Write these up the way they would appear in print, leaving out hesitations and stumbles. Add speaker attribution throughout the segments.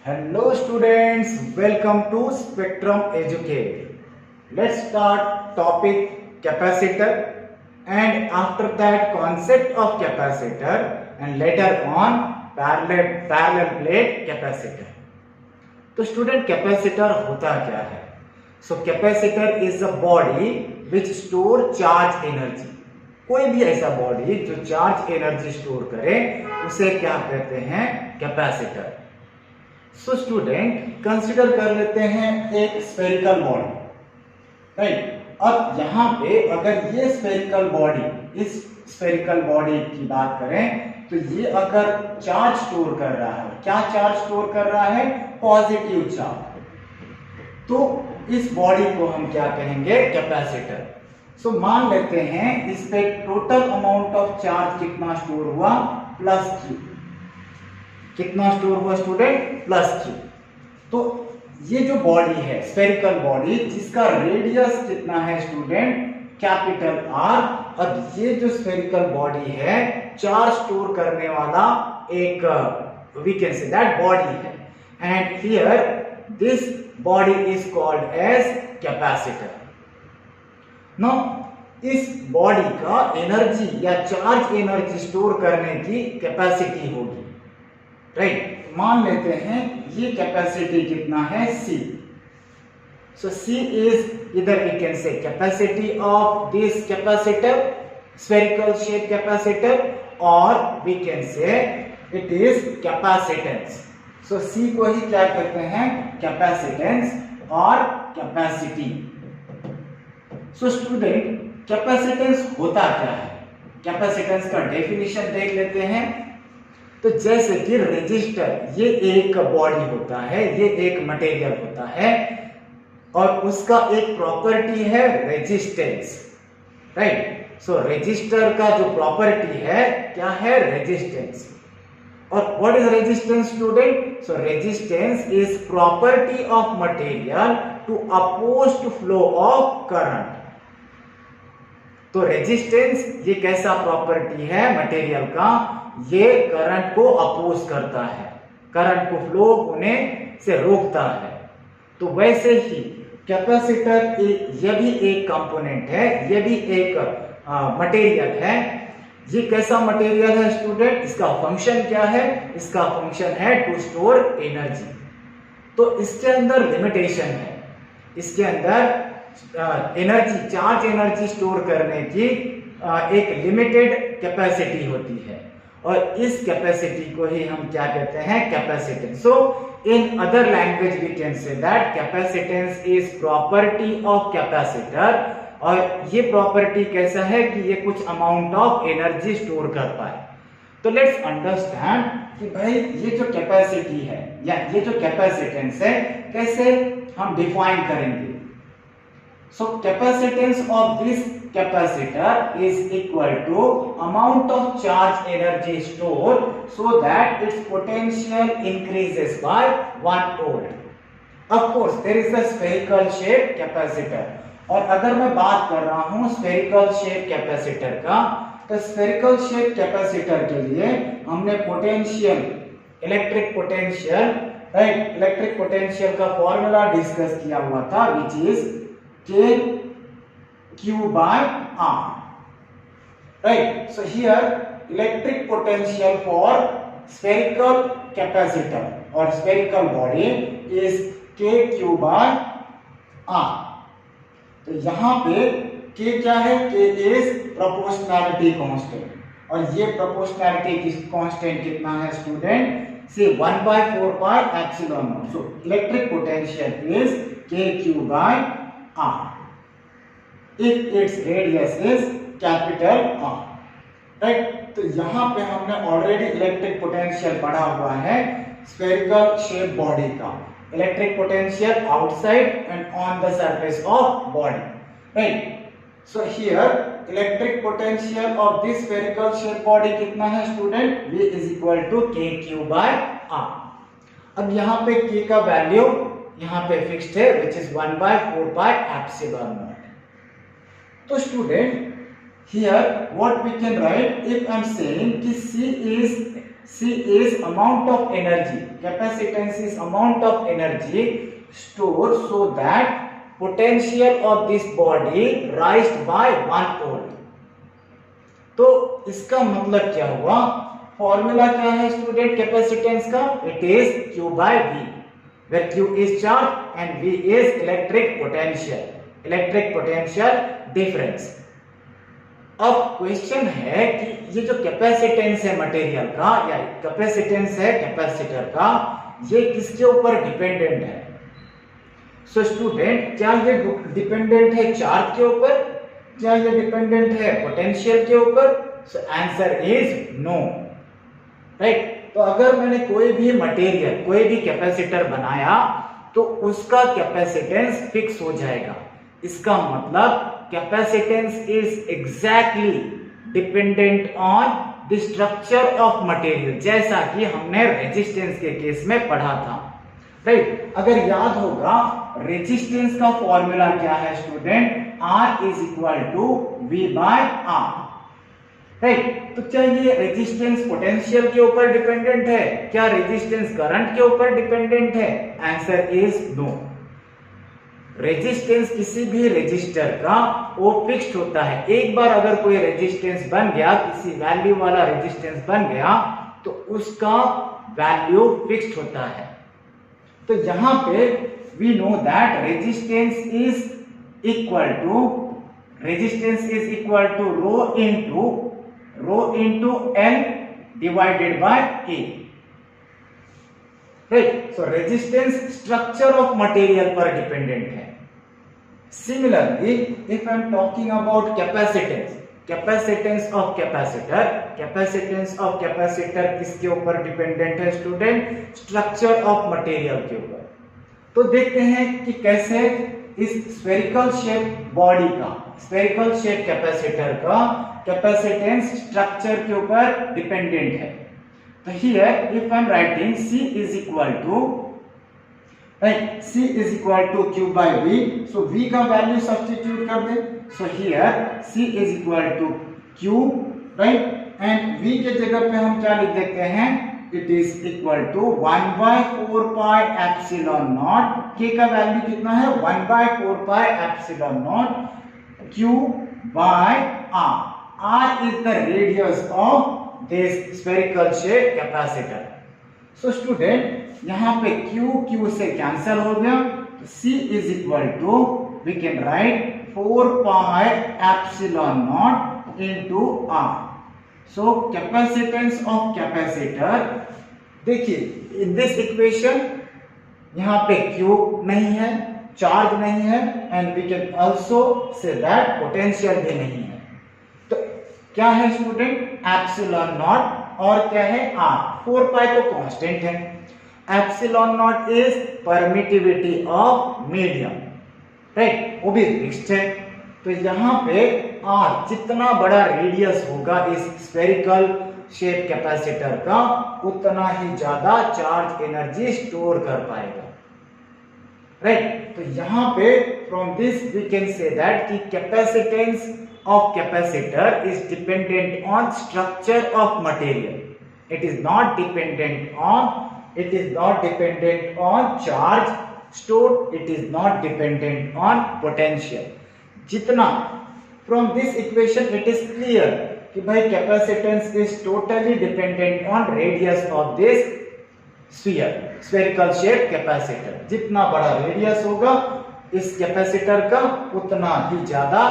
Speaker 1: Hello students, welcome to Spectrum Educate. Let's start topic capacitor and after that concept of capacitor and later on parallel plate capacitor. तो student capacitor होता क्या है? So capacitor is a body which store charge energy. कोई भी ऐसा body जो charge energy store करे उसे क्या कहते हैं? कैपेसिटर. सो स्टूडेंट कंसिडर कर लेते हैं एक स्फेरिकल बॉडी, राइट. अब यहाँ पे अगर ये स्फेरिकल बॉडी, इस स्फेरिकल बॉडी की बात करें तो ये अगर चार्ज स्टोर कर रहा है, क्या चार्ज स्टोर कर रहा है? Positive charge. तो इस बॉडी को हम क्या कहेंगे? कैपेसिटर. सो मान लेते हैं इस पे टोटल अमाउंट ऑफ चार्ज कितना स्टोर हुआ? Plus Q. कितना स्टोर हुआ स्टूडेंट? Plus Q. तो ये जो बॉडी है स्फेरिकल बॉडी, जिसका रेडियस कितना है स्टूडेंट? Capital R. अब ये जो स्फेरिकल बॉडी है चार्ज स्टोर करने वाला एक we can say that body है, and here this body is called as capacitor. Now इस बॉडी का एनर्जी या चार्ज एनर्जी स्टोर करने की कैपेसिटी होगी, राइट. मान लेते हैं ये कैपेसिटी कितना है? C. So C is either we can say capacity of this capacitor, spherical shape capacitor, or we can say it is capacitance. So C को ही क्या कहते हैं? capacitance और capacity. So student capacitance होता क्या है? capacitance का डेफिनेशन देख लेते हैं. तो जैसे कि रेजिस्टर ये एक बॉडी होता है, ये एक मटेरियल होता है और उसका एक प्रॉपर्टी है रेजिस्टेंस, राइट. सो रेजिस्टर का जो प्रॉपर्टी है क्या है? रेजिस्टेंस. और what is resistance student? So resistance is property of material to oppose to flow of current. तो रेजिस्टेंस ये कैसा प्रॉपर्टी है मटेरियल का? ये करंट को अपोज करता है, करंट को फ्लो होने से रोकता है. तो वैसे ही कैपेसिटर ये भी एक कंपोनेंट है, ये भी एक मटेरियल है. ये कैसा मटेरियल है स्टूडेंट? इसका फंक्शन क्या है? इसका फंक्शन है टू स्टोर एनर्जी. तो इसके अंदर लिमिटेशन है, इसके अंदर एनर्जी, चार्ज एनर्जी स्टोर करने की एक लिमिटेड कैपेसिटी होती है और इस कैपेसिटी को ही हम क्या कहते हैं? Capacitance. So in other language we can say that capacitance is property of capacitor. और ये प्रॉपर्टी कैसा है कि ये कुछ अमाउंट ऑफ एनर्जी स्टोर करता है. तो लेट्स अंडरस्टैंड कि भाई ये जो कैपेसिटी है या ये जो कैपेसिटेंस है कैसे हम डिफाइन करेंगे. So capacitance of this capacitor is equal to amount of charge energy stored so that its potential increases by 1 volt. Of course there is a spherical shape capacitor. और अगर मैं बात कर रहा हूँ spherical shape capacitor का, तो spherical shape capacitor के लिए हमने potential, electric potential, right, electric potential का formula डिस्कस किया हुआ था which is K Q by R, right. So here electric potential for spherical capacitor or spherical body is K Q by R. तो यहाँ पे K क्या है? K is proportionality constant और ये proportionality constant कितना है स्टूडेंट? से 1/4 pi epsilon naught. So electric potential is K Q by R if its radius is capital R, right. तो यहाँ पे हमने ऑलरेडी इलेक्ट्रिक पोटेंशियल पढ़ा हुआ है स्फेरिकल शेप बॉडी का. Electric potential outside and on the surface of body, right. So here electric potential of this spherical shape body कितना है student? V is equal to KQ by R. अब यहाँ पे K का value यहाँ पे fixed है which is 1/4 pi epsilon naught. तो student here what we can write if I am saying कि C is C is amount of energy. Capacitance is amount of energy stored so that potential of this body raised by 1 volt. तो इसका मतलब क्या हुआ? Formula क्या है student capacitance का? It is Q by V, where Q is charge and V is electric potential difference. अब question है कि ये जो कैपेसिटेंस है मटेरियल का या कैपेसिटेंस है कैपेसिटर का, ये किसके ऊपर डिपेंडेंट है? सो स्टूडेंट, क्या ये डिपेंडेंट है चार्ज के ऊपर? क्या ये डिपेंडेंट है पोटेंशियल के ऊपर? So answer is no, right. तो अगर मैंने कोई भी मटेरियल, कोई भी कैपेसिटर बनाया तो उसका कैपेसिटेंस फिक्स हो जाएगा। इसका मतलब capacitance is exactly dependent on the structure of material, जैसा कि हमने रेजिस्टेंस के केस में पढ़ा था, राइट। अगर याद होगा रेजिस्टेंस का फॉर्मूला क्या है student? R is equal to V by R, right. तो क्या ये रेजिस्टेंस पोटेंशियल के ऊपर डिपेंडेंट है? क्या रेजिस्टेंस करंट के ऊपर डिपेंडेंट है? Answer is no. रेजिस्टेंस किसी भी रेजिस्टर का वो फिक्स्ड होता है। एक बार अगर कोई रेजिस्टेंस बन गया, किसी वैल्यू वाला रेजिस्टेंस बन गया, तो उसका वैल्यू फिक्स्ड होता है। तो यहां पे we know that resistance is equal to rho into L divided by A, right. So resistance structure of material पर डिपेंडेंट है। Similarly if I am talking about capacitance of capacitor किसके ऊपर dependent है स्टूडेंट? स्ट्रक्चर ऑफ मटेरियल के ऊपर। तो देखते हैं कि कैसे इस स्फेरिकल शेप बॉडी का, स्फेरिकल शेप कैपेसिटर का कैपेसिटेंस स्ट्रक्चर के ऊपर डिपेंडेंट है। तो here if I am writing C is equal to Q by V, so V का वैल्यू सब्स्टिट्यूट कर दे। So here C is equal to Q, right, and V के जगह पे हम क्या लिख देते हैं? It is equal to 1 by 4 pi epsilon naught। K का वैल्यू कितना है? 1 by 4 pi epsilon naught Q by R। R is the radius of this spherical shape capacitor। So student, यहाँ पे Q से कैंसल हो गया, तो C is equal to, we can write 4 pi epsilon naught into R। So capacitance of capacitor, देखिए in this equation यहाँ पे Q नहीं है, चार्ज नहीं है, and we can also say that potential भी नहीं है। तो क्या है स्टूडेंट? एप्सिलॉन नॉट और क्या है? R। 4 पाई तो कांस्टेंट है। Epsilon not is permittivity of medium, right, वो भी फिक्स्ड है। तो यहाँ पे R जितना बड़ा रेडियस होगा इस स्फेरिकल शेप कैपेसिटर का, उतना ही ज्यादा चार्ज एनर्जी स्टोर कर पाएगा, राइट। तो यहाँ पे from this we can say that कि कैपेसिटेंस of capacitor is dependent on structure of material. It is not dependent on charge stored. It is not dependent on potential. जितना from this equation it is clear कि भाई capacitance is totally dependent on radius of this sphere, spherical shape capacitor। जितना बड़ा radius होगा इस capacitor का, उतना ही ज्यादा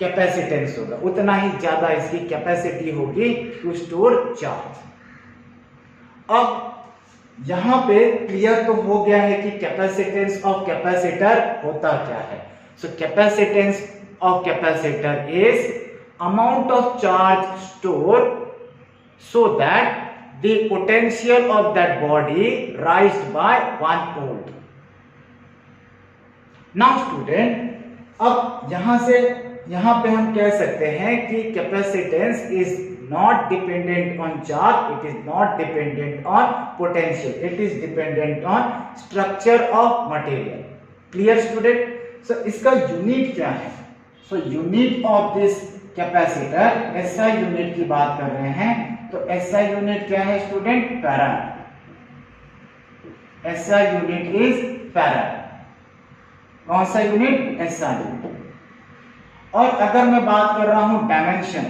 Speaker 1: कैपेसिटेंस होगा, उतना ही ज्यादा इसकी कैपेसिटी होगी टू स्टोर चार्ज। अब यहां पे क्लियर तो हो गया है कि कैपेसिटेंस ऑफ कैपेसिटर होता क्या है। So capacitance of capacitor is amount of charge store so that the potential of that body raised by 1 volt। Now student, अब यहां पे हम कह सकते हैं कि capacitance is not dependent on charge, it is not dependent on potential, it is dependent on structure of material. Clear student? So इसका unit क्या है? So unit of this capacitor, ऐसा यूनिट की बात कर रहे हैं, तो SI यूनिट क्या है student? Farad. SI unit is farad. कौन सा यूनिट? SI unit. और अगर मैं बात कर रहा हूं dimension,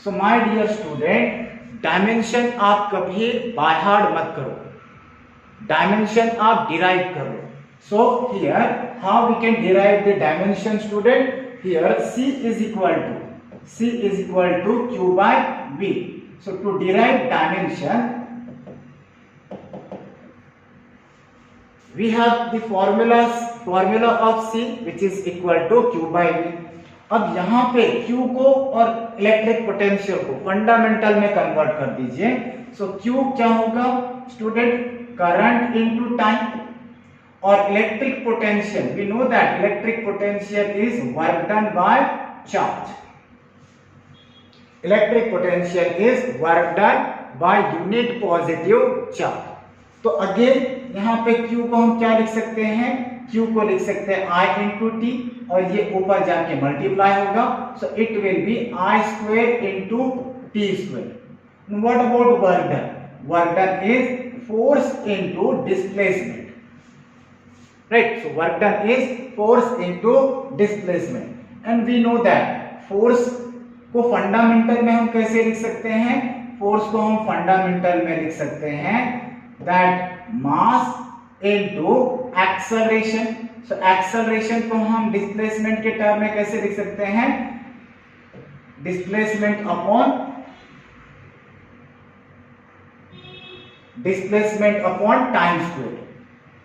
Speaker 1: so my dear student, dimension आप कभी बाय हार्ट मत करो, डायमेंशन आप डिराइव करो। So here how we can derive the dimension student? Here C is equal to Q by V. So to derive dimension, we have the formula of C which is equal to Q by V. अब यहाँ पे Q को और electric potential को fundamental में convert कर दीजिए। So Q क्या होगा स्टूडेंट? Current into time. और electric potential, we know that electric potential is work done by charge. Electric potential is work done by unit positive charge. तो again यहाँ पे Q को हम क्या लिख सकते हैं? Q को लिख सकते हैं I इंटू टी, और ये ऊपर जाके मल्टीप्लाई होगा। So it will be I square into T square. What about work done? Work done is force into displacement, right? So work done is force into displacement. And we know that force को fundamental में हम कैसे लिख सकते हैं? Force को हम fundamental में लिख सकते हैं that mass into acceleration. So acceleration को हम डिस्प्लेसमेंट के टर्म में कैसे लिख सकते हैं? Displacement upon time square,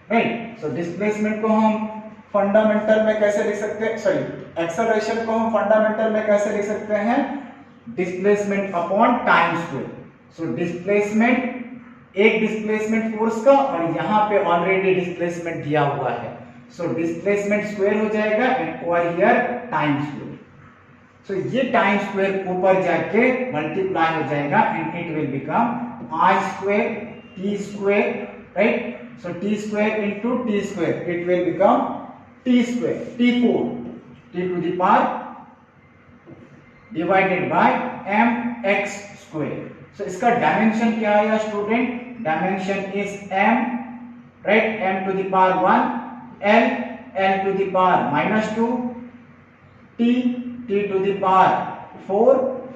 Speaker 1: right? So displacement को हम फंडामेंटल में कैसे लिख सकते हैं? सॉरी, एक्सेलरेशन को हम फंडामेंटल में कैसे लिख सकते हैं? Displacement upon time square. So displacement, एक डिस्प्लेसमेंट फोर्स का, और यहाँ पे ऑलरेडी डिस्प्लेसमेंट दिया हुआ है। सो डिस्प्लेसमेंट स्क्वायर हो जाएगा and over here time square. So ये टाइम स्क्वायर ऊपर जाके मल्टीप्लाई हो जाएगा and it will become I square T square, right? So T square into T square, it will become T square, T4, T to the power divided by mx square. So इसका dimension क्या आया student? Dimension is m, right? m to the power 1, l to the power -2, t to the power 4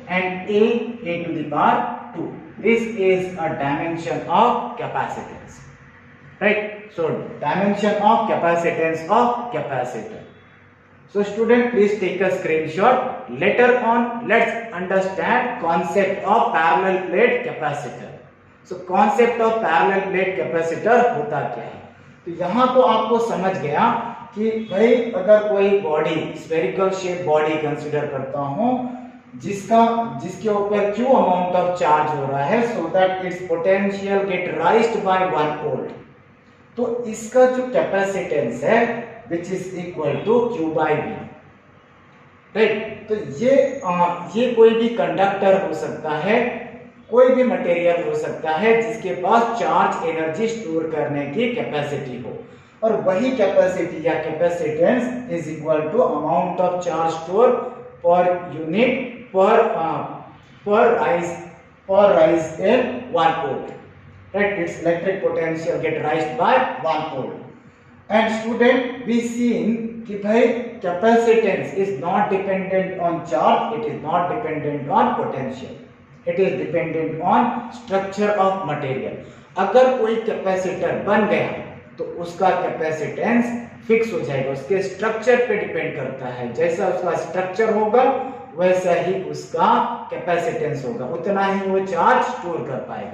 Speaker 1: and a to the power 2. This is a dimension of capacitance, right? So dimension of capacitance of capacitor. So student, please take a screenshot. Later on, let's understand concept of parallel plate capacitor. So concept of parallel plate capacitor होता क्या है? तो यहाँ तो आपको समझ गया कि भाई अगर कोई body, spherical shape body consider करता हूँ जिसके ऊपर Q अमाउंट ऑफ चार्ज हो रहा है, so that its potential get raised by 1 volt, तो इसका जो कैपेसिटेंस है which is equal to Q by V, right? तो ये कोई भी कंडक्टर हो सकता है, कोई भी मटेरियल हो सकता है जिसके पास चार्ज एनर्जी स्टोर करने की कैपेसिटी हो, और वही कैपेसिटी या capacitance is equal to amount of charge store per unit per rise in 1 volt, right? Its electric potential get raised by 1 volt. And student, we seen कि भाई capacitance is not dependent on charge, it is not dependent on potential, it is dependent on structure of material. अगर कोई capacitor बन गया तो उसका capacitance fix हो जाएगा, उसके स्ट्रक्चर पे डिपेंड करता है। जैसा उसका स्ट्रक्चर होगा वैसा ही उसका कैपेसिटेंस होगा, उतना ही वो चार्ज स्टोर कर पाएगा।